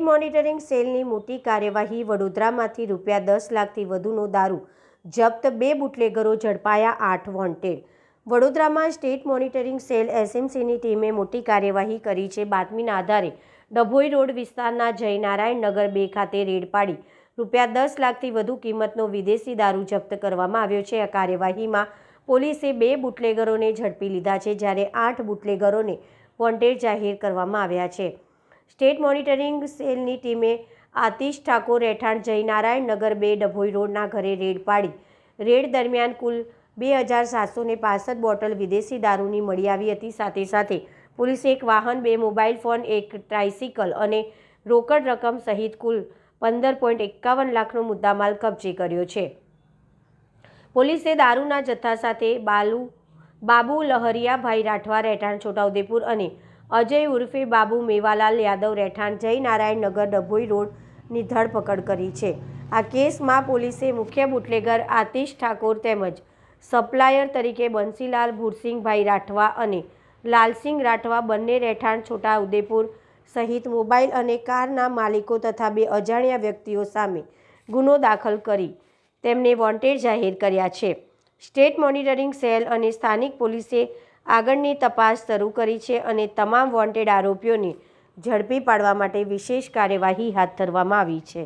Monitoring સેલની મોટી કાર્યવાહી। વડોદરામાંથી ₹10 લાખથી વધુનો દારૂ જપ્ત, 2 બુટલેગરો ઝડપાયા, 8 વોન્ટેડ। વડોદરામાં સ્ટેટ મોનિટરિંગ સેલ એસએમસીની ટીમે મોટી કાર્યવાહી કરી છે। બાતમીના આધારે ડભોઈ રોડ વિસ્તારના જયનારાયણ નગર 2 ખાતે રેડ પાડી ₹10 લાખથી વધુ કિંમતનો વિદેશી દારૂ જપ્ત કરવામાં આવ્યો છે। આ કાર્યવાહીમાં પોલીસે 2 બુટલેગરોને ઝડપી લીધા છે, જ્યારે 8 બુટલેગરોને વોન્ટેડ જાહેર કરવામાં આવ્યા છે। સ્ટેટ મોનિટરિંગ સેલની ટીમે આતિશ ઠાકોર રહેઠાણ જયનારાયણ નગર 2 ડભોઈ રોડના ઘરે રેડ પાડી। રેડ દરમિયાન કુલ 2765 બોટલ વિદેશી દારૂની મળી આવી હતી। સાથે સાથે પોલીસે એક વાહન, 2 મોબાઈલ ફોન, 1 ટ્રાઇસિકલ અને રોકડ રકમ સહિત કુલ 15.51 લાખનો મુદ્દામાલ કબજે કર્યો છે। પોલીસે દારૂના જથ્થા સાથે બાબુ લહરિયાભાઈ રાઠવા રહેઠાણ છોટાઉદેપુર અને અજય ઉર્ફે બાબુ મેવાલાલ યાદવ રહેઠાણ જયનારાયણ નગર ડભોઈ રોડની ધરપકડ કરી છે। આ કેસમાં પોલીસે મુખ્ય બુટલેગર આતિશ ઠાકોર તેમજ સપ્લાયર તરીકે બંસીલાલ ભુરસિંગભાઈ રાઠવા અને લાલસિંગ રાઠવા બંને રહેઠાણ છોટાઉદેપુર સહિત મોબાઈલ અને કારના માલિકો તથા 2 અજાણ્યા વ્યક્તિઓ સામે ગુનો દાખલ કરી તેમને વોન્ટેડ જાહેર કર્યા છે। સ્ટેટ મોનિટરિંગ સેલ અને સ્થાનિક પોલીસે આગળની તપાસ શરૂ કરી છે અને તમામ વોન્ટેડ આરોપીઓને ઝડપી પાડવા માટે વિશેષ કાર્યવાહી હાથ ધરવામાં આવી છે।